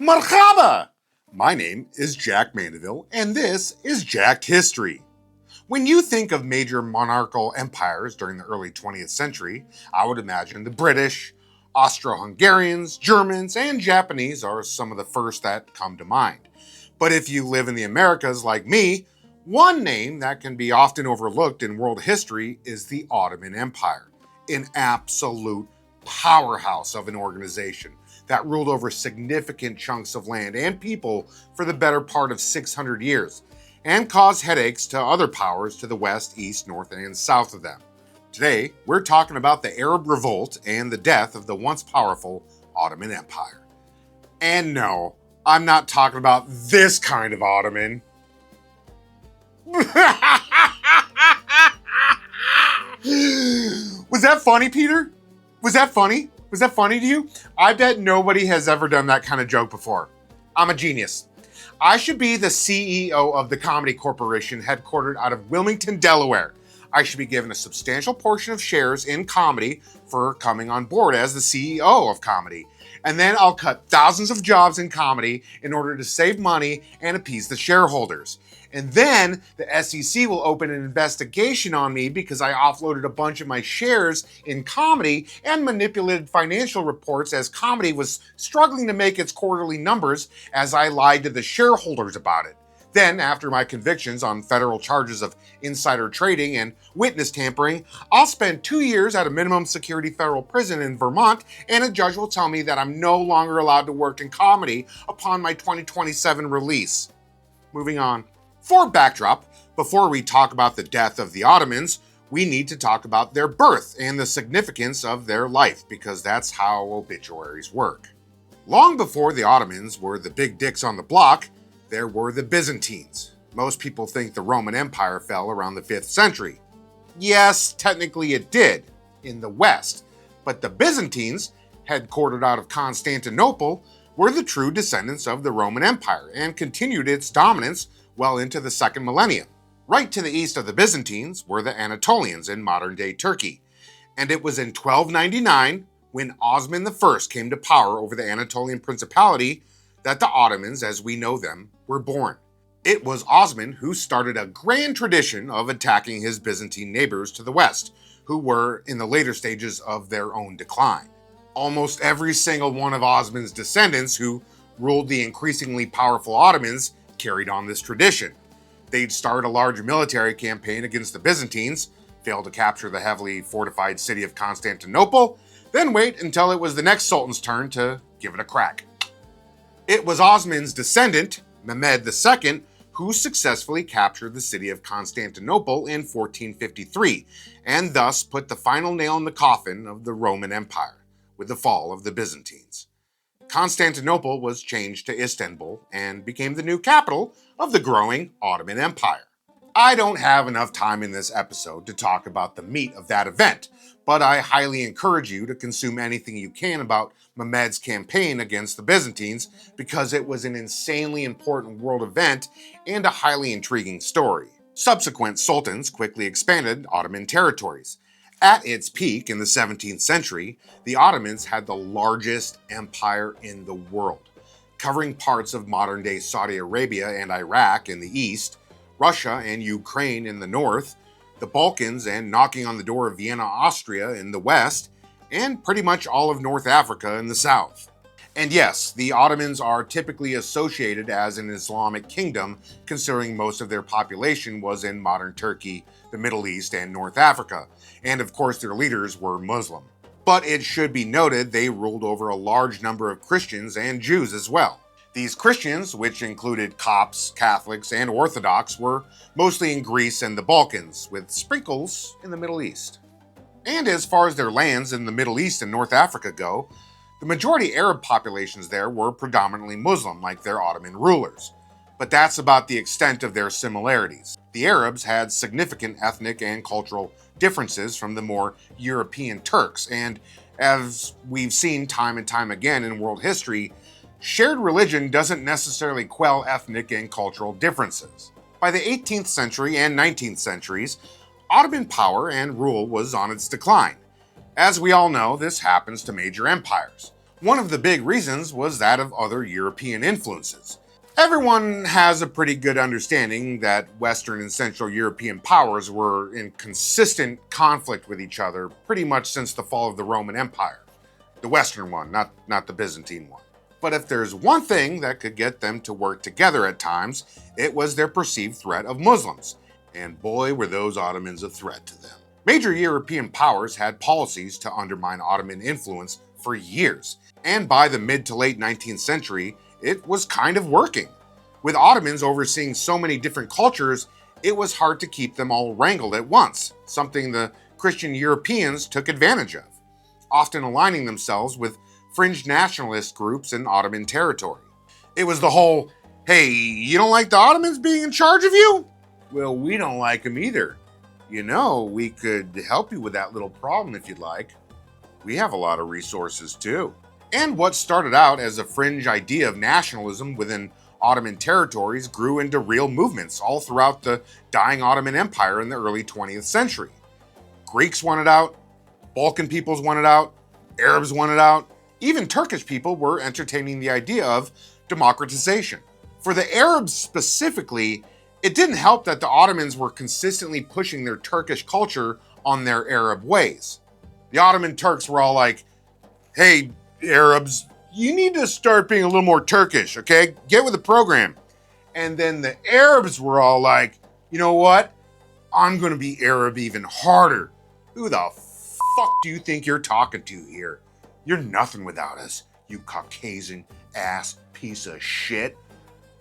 Marhaba! My name is Jack Mandeville, and this is Jacked History. When you think of major monarchical empires during the early 20th century, I would imagine the British, Austro-Hungarians, Germans, and Japanese are some of the first that come to mind. But if you live in the Americas like me, one name that can be often overlooked in world history is the Ottoman Empire, an absolute powerhouse of an organization that ruled over significant chunks of land and people for the better part of 600 years, and caused headaches to other powers to the west, east, north, and south of them. Today, we're talking about the Arab Revolt and the death of the once powerful Ottoman Empire. And no, I'm not talking about this kind of Ottoman. Was that funny, Peter? Was that funny? Was that funny to you? I bet nobody has ever done that kind of joke before. I'm a genius. I should be the CEO of the Comedy Corporation headquartered out of Wilmington, Delaware. I should be given a substantial portion of shares in comedy for coming on board as the CEO of comedy. And then I'll cut thousands of jobs in comedy in order to save money and appease the shareholders. And then the SEC will open an investigation on me because I offloaded a bunch of my shares in comedy and manipulated financial reports as comedy was struggling to make its quarterly numbers as I lied to the shareholders about it. Then, after my convictions on federal charges of insider trading and witness tampering, I'll spend 2 years at a minimum security federal prison in Vermont, and a judge will tell me that I'm no longer allowed to work in comedy upon my 2027 release. Moving on. For backdrop, before we talk about the death of the Ottomans, we need to talk about their birth and the significance of their life, because that's how obituaries work. Long before the Ottomans were the big dicks on the block, there were the Byzantines. Most people think the Roman Empire fell around the 5th century. Yes, technically it did, in the West, but the Byzantines, headquartered out of Constantinople, were the true descendants of the Roman Empire and continued its dominance well into the 2nd millennium. Right to the east of the Byzantines were the Anatolians in modern-day Turkey, and it was in 1299, when Osman I came to power over the Anatolian Principality, that the Ottomans, as we know them, were born. It was Osman who started a grand tradition of attacking his Byzantine neighbors to the west, who were in the later stages of their own decline. Almost every single one of Osman's descendants who ruled the increasingly powerful Ottomans carried on this tradition. They'd start a large military campaign against the Byzantines, fail to capture the heavily fortified city of Constantinople, then wait until it was the next sultan's turn to give it a crack. It was Osman's descendant, Mehmed II, who successfully captured the city of Constantinople in 1453, and thus put the final nail in the coffin of the Roman Empire, with the fall of the Byzantines. Constantinople was changed to Istanbul and became the new capital of the growing Ottoman Empire. I don't have enough time in this episode to talk about the meat of that event, but I highly encourage you to consume anything you can about Mehmed's campaign against the Byzantines, because it was an insanely important world event and a highly intriguing story. Subsequent sultans quickly expanded Ottoman territories. At its peak in the 17th century, the Ottomans had the largest empire in the world, covering parts of modern-day Saudi Arabia and Iraq in the east, Russia and Ukraine in the north, the Balkans and knocking on the door of Vienna, Austria in the west, and pretty much all of North Africa in the south. And yes, the Ottomans are typically associated as an Islamic kingdom, considering most of their population was in modern Turkey, the Middle East, and North Africa, and of course their leaders were Muslim. But it should be noted they ruled over a large number of Christians and Jews as well. These Christians, which included Copts, Catholics, and Orthodox, were mostly in Greece and the Balkans, with sprinkles in the Middle East. And as far as their lands in the Middle East and North Africa go, the majority Arab populations there were predominantly Muslim, like their Ottoman rulers. But that's about the extent of their similarities. The Arabs had significant ethnic and cultural differences from the more European Turks, and as we've seen time and time again in world history, shared religion doesn't necessarily quell ethnic and cultural differences. By the 18th century and 19th centuries, Ottoman power and rule was on its decline. As we all know, this happens to major empires. One of the big reasons was that of other European influences. Everyone has a pretty good understanding that Western and Central European powers were in consistent conflict with each other pretty much since the fall of the Roman Empire. The Western one, not the Byzantine one. But if there's one thing that could get them to work together at times, it was their perceived threat of Muslims. And boy, were those Ottomans a threat to them. Major European powers had policies to undermine Ottoman influence for years. And by the mid to late 19th century, it was kind of working. With Ottomans overseeing so many different cultures, it was hard to keep them all wrangled at once, something the Christian Europeans took advantage of, often aligning themselves with fringe nationalist groups in Ottoman territory. It was the whole, hey, you don't like the Ottomans being in charge of you? Well, we don't like them either. You know, we could help you with that little problem if you'd like. We have a lot of resources too. And what started out as a fringe idea of nationalism within Ottoman territories grew into real movements all throughout the dying Ottoman Empire in the early 20th century. Greeks wanted out, Balkan peoples wanted out, Arabs wanted out, even Turkish people were entertaining the idea of democratization. For the Arabs specifically, it didn't help that the Ottomans were consistently pushing their Turkish culture on their Arab ways. The Ottoman Turks were all like, hey, Arabs, you need to start being a little more Turkish, okay? Get with the program. And then the Arabs were all like, you know what? I'm gonna be Arab even harder. Who the fuck do you think you're talking to here? You're nothing without us, you Caucasian ass piece of shit.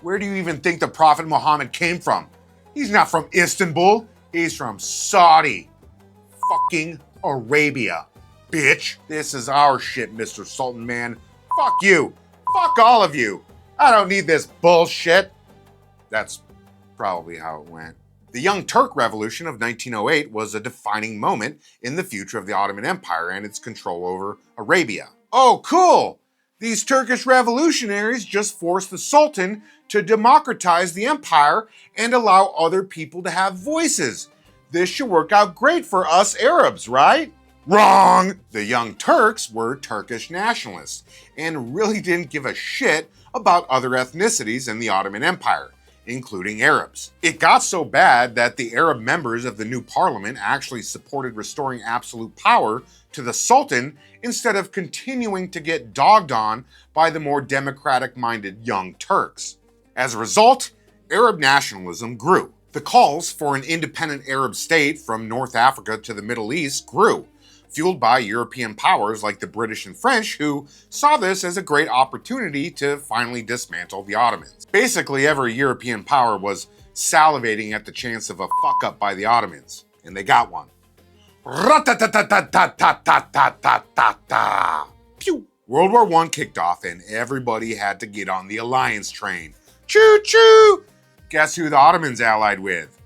Where do you even think the Prophet Muhammad came from? He's not from Istanbul, he's from Saudi fucking Arabia. Bitch, this is our shit, Mr. Sultan man. Fuck you. Fuck all of you. I don't need this bullshit. That's probably how it went. The Young Turk Revolution of 1908 was a defining moment in the future of the Ottoman Empire and its control over Arabia. Oh, cool! These Turkish revolutionaries just forced the Sultan to democratize the empire and allow other people to have voices. This should work out great for us Arabs, right? Wrong! The Young Turks were Turkish nationalists and really didn't give a shit about other ethnicities in the Ottoman Empire, including Arabs. It got so bad that the Arab members of the new parliament actually supported restoring absolute power to the Sultan instead of continuing to get dogged on by the more democratic-minded Young Turks. As a result, Arab nationalism grew. The calls for an independent Arab state from North Africa to the Middle East grew, fueled by European powers like the British and French, who saw this as a great opportunity to finally dismantle the Ottomans. Basically, every European power was salivating at the chance of a fuck-up by the Ottomans, and they got one. Pew! World War I kicked off, and everybody had to get on the alliance train. Choo-choo! Guess who the Ottomans allied with?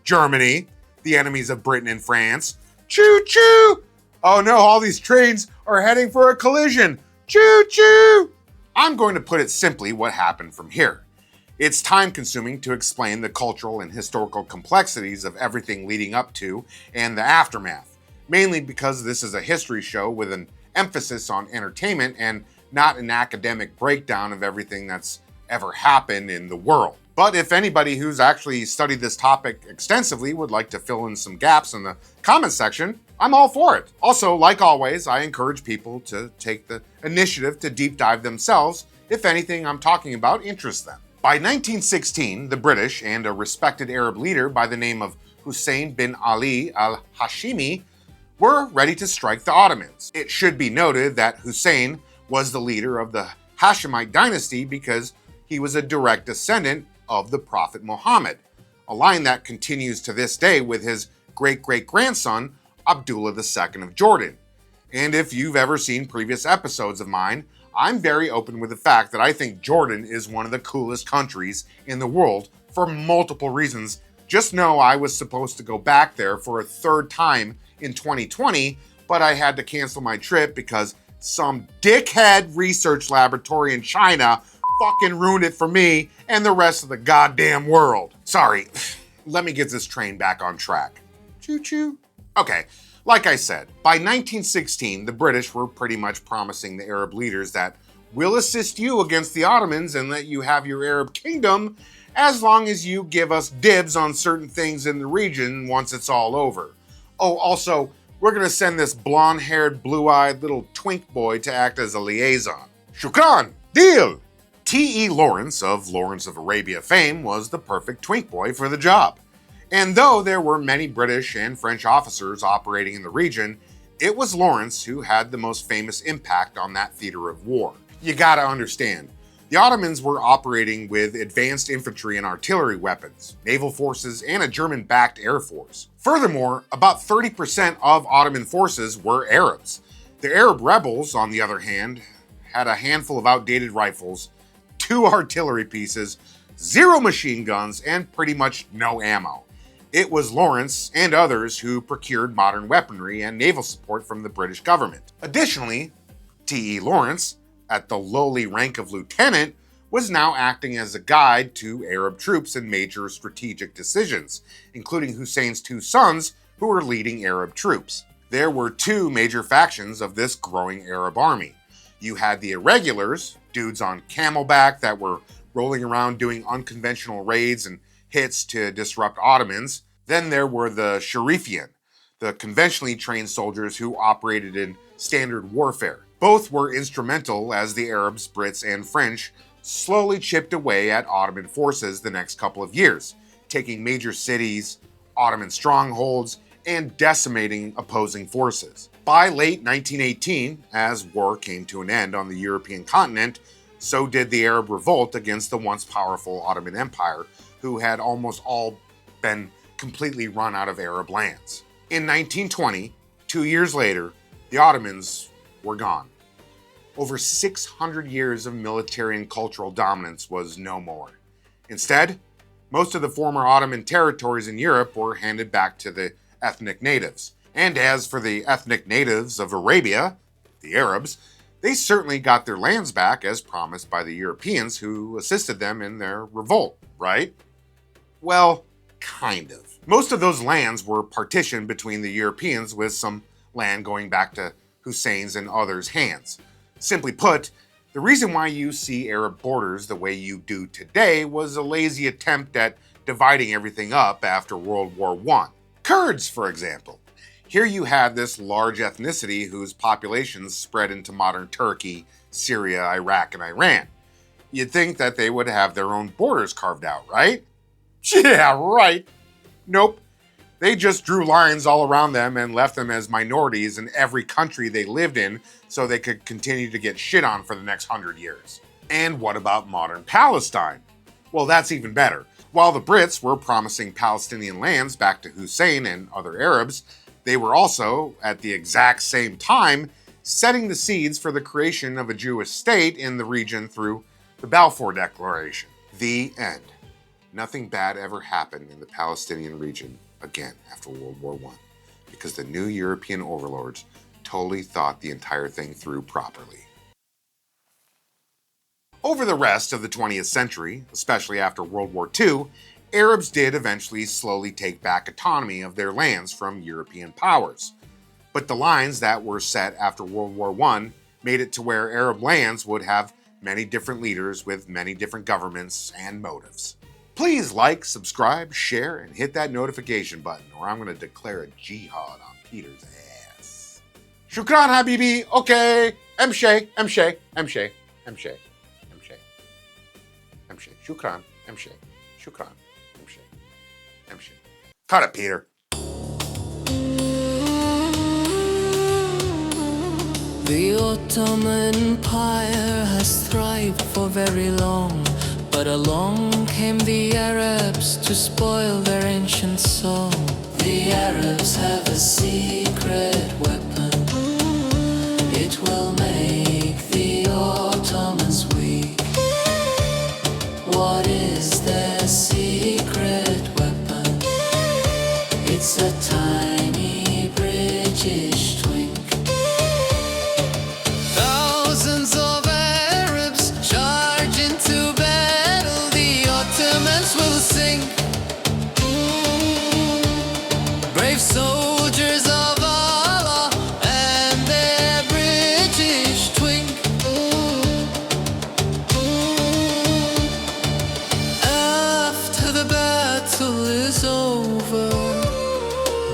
Germany, the enemies of Britain and France. Choo-choo! Oh no, all these trains are heading for a collision. Choo-choo! I'm going to put it simply what happened from here. It's time-consuming to explain the cultural and historical complexities of everything leading up to and the aftermath, mainly because this is a history show with an emphasis on entertainment and not an academic breakdown of everything that's ever happened in the world. But if anybody who's actually studied this topic extensively would like to fill in some gaps in the comment section, I'm all for it. Also, like always, I encourage people to take the initiative to deep dive themselves if anything I'm talking about interests them. By 1916, the British and a respected Arab leader by the name of Hussein bin Ali al-Hashimi were ready to strike the Ottomans. It should be noted that Hussein was the leader of the Hashemite dynasty because he was a direct descendant of the Prophet Muhammad, a line that continues to this day with his great-great-grandson, Abdullah II of Jordan. And if you've ever seen previous episodes of mine, I'm very open with the fact that I think Jordan is one of the coolest countries in the world for multiple reasons. Just know I was supposed to go back there for a third time in 2020, but I had to cancel my trip because some dickhead research laboratory in China fucking ruined it for me and the rest of the goddamn world. Sorry, let me get this train back on track. Choo-choo. Okay, Like I said, by 1916, the British were pretty much promising the Arab leaders that we'll assist you against the Ottomans and let you have your Arab kingdom as long as you give us dibs on certain things in the region once it's all over. Oh, also, we're going to send this blonde-haired, blue-eyed little twink boy to act as a liaison. Shukran! Deal! T.E. Lawrence of Lawrence of Arabia fame was the perfect twink boy for the job. And though there were many British and French officers operating in the region, it was Lawrence who had the most famous impact on that theater of war. You gotta understand, the Ottomans were operating with advanced infantry and artillery weapons, naval forces, and a German-backed air force. Furthermore, about 30% of Ottoman forces were Arabs. The Arab rebels, on the other hand, had a handful of outdated rifles, 2 artillery pieces, 0 machine guns, and pretty much no ammo. It was Lawrence and others who procured modern weaponry and naval support from the British government. Additionally, T.E. Lawrence, at the lowly rank of lieutenant, was now acting as a guide to Arab troops in major strategic decisions, including Hussein's 2 sons who were leading Arab troops. There were 2 major factions of this growing Arab army. You had the irregulars, dudes on camelback that were rolling around doing unconventional raids and hits to disrupt Ottomans. Then there were the Sharifian, the conventionally trained soldiers who operated in standard warfare. Both were instrumental as the Arabs, Brits, and French slowly chipped away at Ottoman forces the next couple of years, taking major cities, Ottoman strongholds, and decimating opposing forces. By late 1918, as war came to an end on the European continent, so did the Arab Revolt against the once powerful Ottoman Empire, who had almost all been completely run out of Arab lands. In 1920, 2 years later, the Ottomans were gone. Over 600 years of military and cultural dominance was no more. Instead, most of the former Ottoman territories in Europe were handed back to the ethnic natives. And as for the ethnic natives of Arabia, the Arabs, they certainly got their lands back as promised by the Europeans who assisted them in their revolt, right? Well, kind of. Most of those lands were partitioned between the Europeans, with some land going back to Hussein's and others' hands. Simply put, the reason why you see Arab borders the way you do today was a lazy attempt at dividing everything up after World War I. Kurds, for example. Here you have this large ethnicity whose populations spread into modern Turkey, Syria, Iraq, and Iran. You'd think that they would have their own borders carved out, right? Yeah, right. Nope. They just drew lines all around them and left them as minorities in every country they lived in so they could continue to get shit on for the next 100 years. And what about modern Palestine? Well, that's even better. While the Brits were promising Palestinian lands back to Hussein and other Arabs, they were also, at the exact same time, setting the seeds for the creation of a Jewish state in the region through the Balfour Declaration. The end. Nothing bad ever happened in the Palestinian region again after World War I, because the new European overlords totally thought the entire thing through properly. Over the rest of the 20th century, especially after World War II, Arabs did eventually slowly take back autonomy of their lands from European powers. But the lines that were set after World War I made it to where Arab lands would have many different leaders with many different governments and motives. Please like, subscribe, share, and hit that notification button, or I'm going to declare a jihad on Peter's ass. Shukran, Habibi. Okay. Emshay, Emshay, Emshay, Emshay, Emshay, Emshay. Shukran, Emshay, Shukran, Emshay, Emshay. Cut it, Peter. The Ottoman Empire has thrived for very long, but along came the Arabs to spoil their ancient song. The Arabs have a secret weapon. It will make the Ottomans weak. What is their secret weapon? It's a tiny British twink. Thousands of Arabs charge into battle. The Ottomans will sink. Brave soldiers of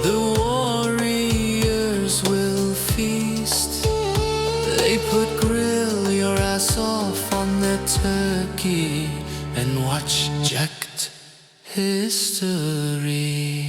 The warriors will feast. They put grill your ass off on their turkey and watch jacked history.